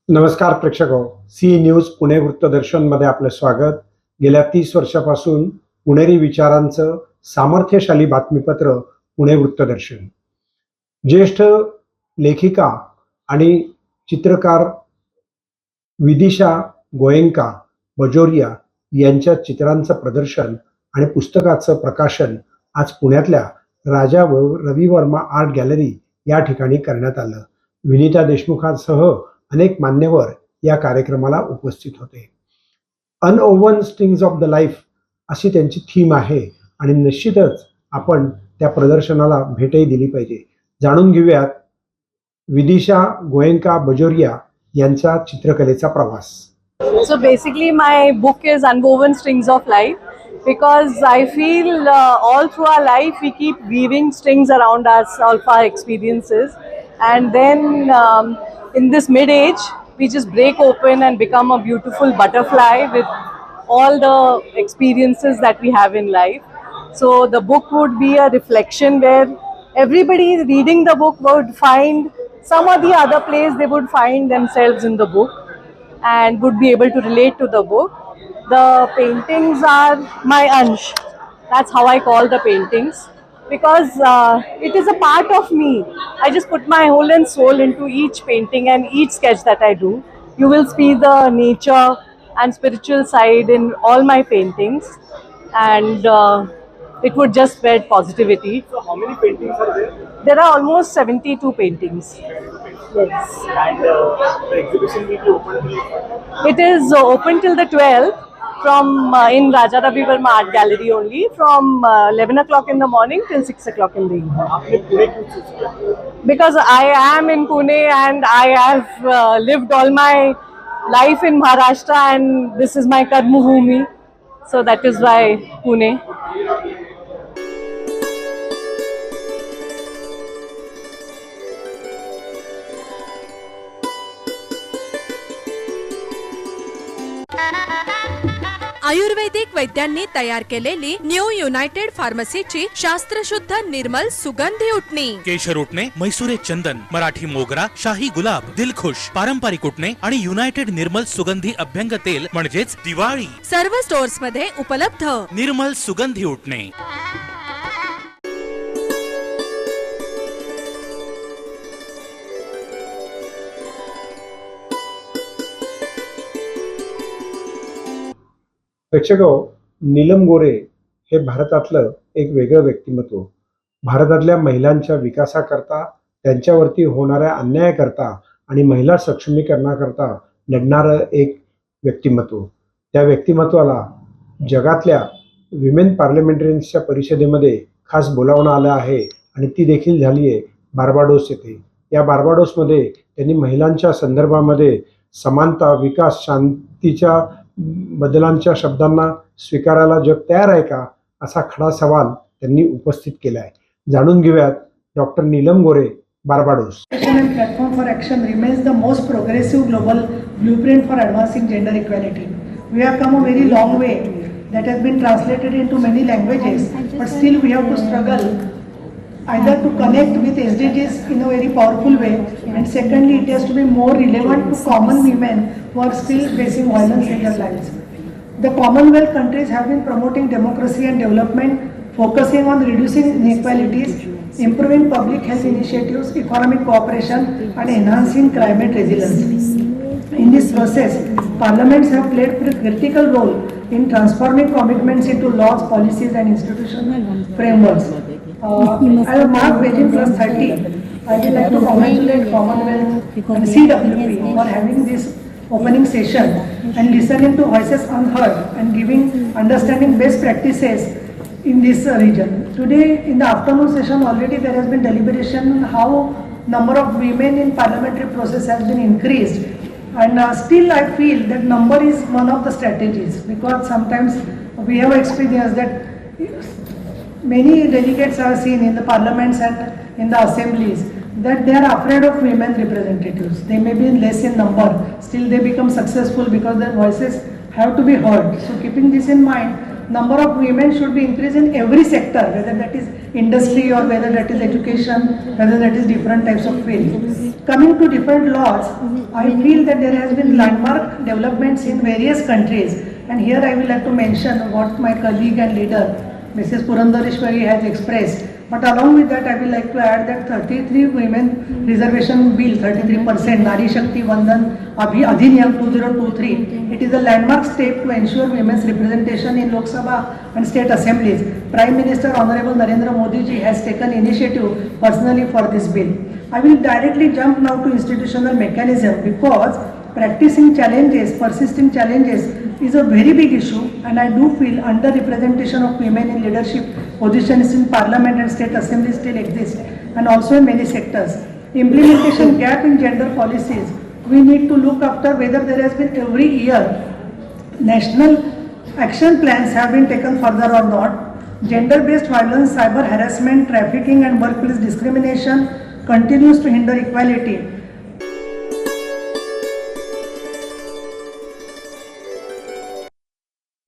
नमस्कार प्रेक्षको, C news Pune वृत्तदर्शनमध्ये आपले स्वागत. गेल्या 30 वर्षापासून पुणेरी विचारांचं सामर्थ्यशाली बातमीपत्र पुणे वृत्तदर्शन. ज्येष्ठ लेखिका आणि चित्रकार विदिशा गोयंका बजोरिया यांच्या चित्रांचं प्रदर्शन आणि पुस्तकाचं प्रकाशन आज पुण्यातल्या राजा रवी वर्मा आर्ट गॅलरी या ठिकाणी करण्यात आलं. विनीता देशमुखांसह अनेक मान्यवर या कार्यक्रमाला उपस्थित होते. अनओवन स्ट्रिंग्स ऑफ द लाईफ अशी त्यांची थीम आहे आणि निश्चितच आपण त्या प्रदर्शनाला भेटही दिली पाहिजे. जाणून घेऊयात विदिशा गोयंका बजोरिया यांचा चित्रकलेचा प्रवास. So basically my book is Unwoven Strings of Life because I feel all through our life we keep weaving strings around us, all of our experiences, and then in this mid-age we just break open and become a beautiful butterfly with all the experiences that we have in life. So the book would be a reflection where everybody reading the book would find some or the other place they would find themselves in the book and would be able to relate to the book. The paintings are my ansh. That's how I call the paintings because it is a part of me. I just put my whole and soul into each painting and each sketch that I do. You will see the nature and spiritual side in all my paintings, and it would just spread positivity. So how many paintings are there? There are almost 72 paintings. Yes. And the exhibition will be open till It is open till the 12th from in Raja Ravi Verma Art Gallery only from 11 o'clock in the morning till 6 o'clock in the evening. आपने पुणे क्यों choose किया? Because I am in Pune and I have lived all my life in Maharashtra and this is my Karma Bhumi. So that is why Pune. आयुर्वेदिक वैद्यांनी तयार केलेली new United फार्मसीची शास्त्रशुद्ध निर्मल सुगंधी उटणी. केशर उटणे, मैसुरे चंदन, मराठी मोगरा, शाही गुलाब, दिलखुश, पारंपरिक उटणे आणि युनायटेड निर्मल सुगंधी अभ्यंग तेल म्हणजेच दिवाळी. सर्व स्टोर्स मध्ये उपलब्ध. निर्मल सुगंधी उटणे. प्रेक्षको, नीलम गोरे हे भारतातलं एक वेगळं व्यक्तिमत्व. भारतातल्या महिलांच्या विकासाकरता, त्यांच्यावरती होणाऱ्या अन्यायाकरता आणि महिला सक्षमीकरणाकरता लढणारं एक व्यक्तिमत्व. त्या व्यक्तिमत्वाला जगातल्या विमेन पार्लमेंटरियन्सच्या परिषदेमध्ये खास बोलावणं आलं आहे आणि ती देखील झाली आहे बार्बाडोस येथे. या बार्बाडोसमध्ये त्यांनी महिलांच्या संदर्भामध्ये समानता, विकास, शांतीच्या बदलांच्या शब्दांना स्वीकारायला जग तयार आहे का असा खडा सवाल त्यांनी उपस्थित केला आहे. जाणून घेऊयात doctor Neelam Gore, Barbados. Platform for Action remains the most progressive global blueprint for advancing gender equality. We have come a very long way that has been translated into many languages, but still we have to struggle either to connect with SDGs in a very powerful way, and secondly it has to be more relevant to common women who are still facing violence in their lives. The Commonwealth countries have been promoting democracy and development, focusing on reducing inequalities, improving public health initiatives, economic cooperation and enhancing climate resilience. In this process, parliaments have played a critical role in transforming commitments into laws, policies and institutional frameworks. I have marked Beijing Plus 30. I would like to congratulate Commonwealth and CWP for having this opening session and listening to voices unheard and giving understanding best practices in this region. Today in the afternoon session already there has been deliberation on how number of women in parliamentary process has been increased, and still I feel that number is one of the strategies, because sometimes we have experienced that many delegates are seen in the parliaments and in the assemblies that they are afraid of women representatives. They may be less in number, still they become successful because their voices have to be heard. So keeping this in mind, number of women should be increased in every sector, whether that is industry or whether that is education, whether that is different types of fields. Coming to different laws, I feel that there has been landmark developments in various countries, and here I will like to mention what my colleague and leader Mrs. Purandareshwari has expressed. But along with that, I will like to add that 33 women reservation bill, 33% Nari Shakti Vandan Adhiniyam 2023. It is a landmark step to ensure women's representation in Lok Sabha and state assemblies. Prime Minister Honorable Narendra Modi ji has taken initiative personally for this bill. I will directly jump now to institutional mechanism because practicing challenges, persisting challenges is a very big issue, and I do feel underrepresentation of women in leadership positions in parliament and state assemblies still exist, and also in many sectors. Implementation gap in gender policies. We need to look after whether there has been every year national action plans have been taken further or not. Gender-based violence, cyber harassment, trafficking and workplace discrimination continues to hinder equality.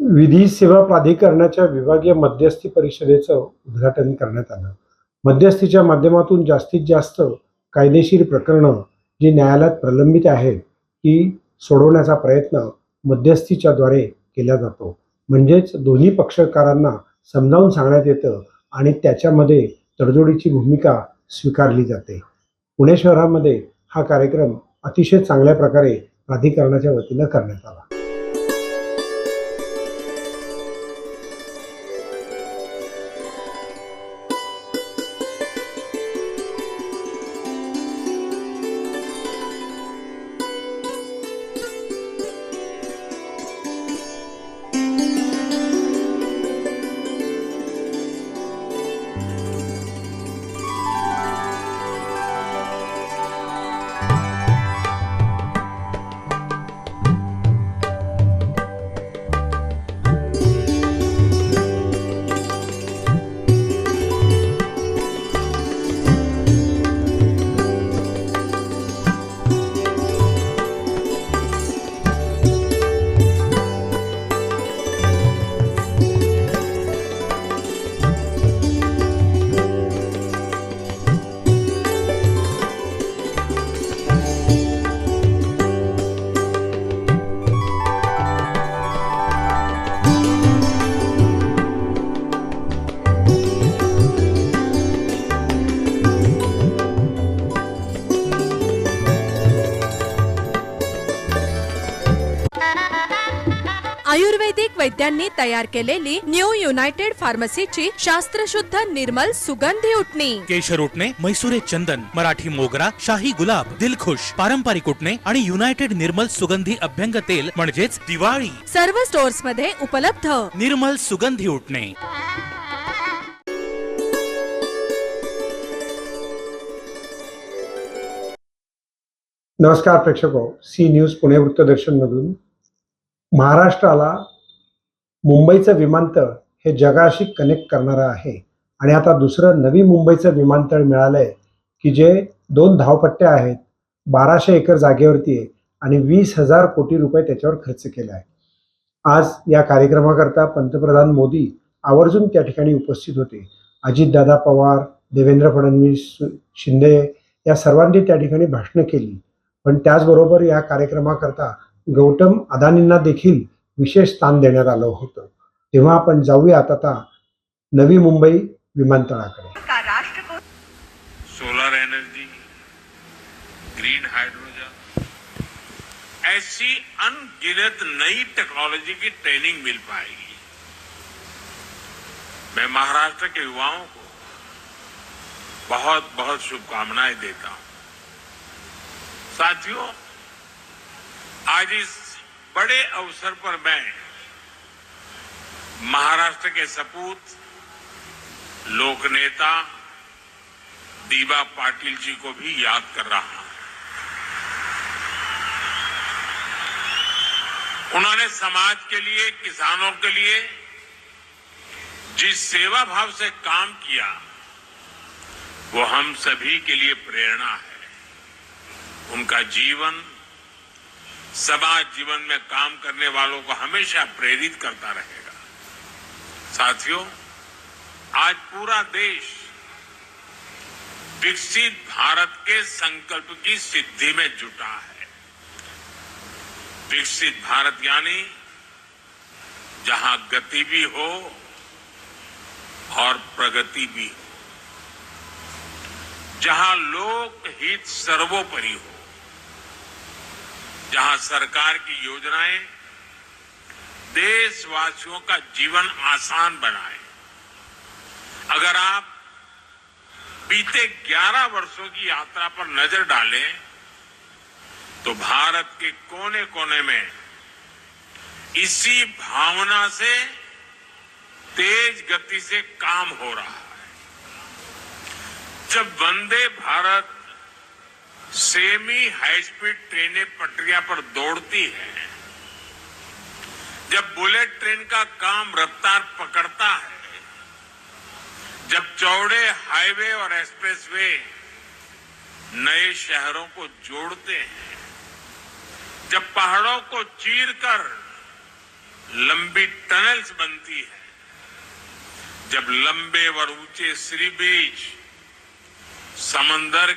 विधी सेवा प्राधिकरणाच्या विभागीय मध्यस्थी परिषदेचं उद्घाटन करण्यात आलं. मध्यस्थीच्या माध्यमातून जास्तीत जास्त कायदेशीर प्रकरणं जी न्यायालयात प्रलंबित आहेत ती सोडवण्याचा प्रयत्न मध्यस्थीच्या द्वारे केला जातो. म्हणजेच दोन्ही पक्षकारांना समजावून सांगण्यात येतं आणि त्याच्यामध्ये तडजोडीची भूमिका स्वीकारली जाते. पुणे शहरामध्ये हा कार्यक्रम अतिशय चांगल्या प्रकारे प्राधिकरणाच्या वतीनं करण्यात आला. आयुर्वेदिक वैद्यांनी तयार केलेली न्यू युनायटेड फार्मसीची शास्त्रशुद्ध निर्मल सुगंधी उटणी. केशर उटणे, मैसुरे चंदन, मराठी मोगरा, शाही गुलाब, दिलखुश, पारंपरिक उटणे आणि युनायटेड निर्मल सुगंधी अभ्यंग तेल म्हणजेच दिवाळी. सर्व स्टोर्स मध्ये उपलब्ध. निर्मल सुगंधी उटणे. नमस्कार प्रेक्षको, सी न्यूज पुणे वृत्तदर्शन मधून महाराष्ट्राला मुंबईचं विमानतळ हे जगाशी कनेक्ट करणारं आहे आणि आता दुसरं नवी मुंबईचं विमानतळ मिळालंय की जे 2 धावपट्ट्या आहेत, 1200 एकर जागेवरती आहे आणि 20,000 कोटी रुपये त्याच्यावर खर्च केला आहे. आज या कार्यक्रमाकरता पंतप्रधान मोदी आवर्जून त्या ठिकाणी उपस्थित होते. अजितदादा पवार, देवेंद्र फडणवीस, शिंदे या सर्वांनी त्या ठिकाणी भाषणं केली. पण त्याचबरोबर या कार्यक्रमाकरता गौतम अदानींना देखील विशेष स्थान देण्यात आलं होतं. तेव्हा आपण जाऊयात आता नवी मुंबई विमानतळाकडे. सोलर एनर्जी, ग्रीन हाइड्रोजन, ऐसी अनगिनत नई टेक्नोलॉजी की ट्रेनिंग मिल पाएगी. मैं महाराष्ट्र के युवाओं को बहुत बहुत शुभकामनाएं देता हूं. साथियों, आज इस बड़े अवसर पर मैं महाराष्ट्र के सपूत लोकनेता दीबा पाटिल जी को भी याद कर रहा हूं. उन्होंने समाज के लिए, किसानों के लिए जिस सेवा भाव से काम किया वो हम सभी के लिए प्रेरणा है. उनका जीवन समाज जीवन में काम करने वालों को हमेशा प्रेरित करता रहेगा. साथियों, आज पूरा देश विकसित भारत के संकल्प की सिद्धि में जुटा है। विकसित भारत यानी जहां गति भी हो और प्रगति भी हो, जहां लोक हित सर्वोपरि हो, जहां सरकार की योजनाएं देशवासियों का जीवन आसान बनाए। अगर आप बीते 11 वर्षों की यात्रा पर नजर डालें तो भारत के कोने कोने में इसी भावना से तेज गति से काम हो रहा है। जब वंदे भारत सेमी हाई स्पीड ट्रेनें पटरियां पर दौड़ती है, जब बुलेट ट्रेन का काम रफ्तार पकड़ता है, जब चौड़े हाईवे और एक्सप्रेसवे नए शहरों को जोड़ते हैं, जब पहाड़ों को चीरकर लंबी टनल्स बनती है, जब लंबे और ऊंचे सी बीच समंदर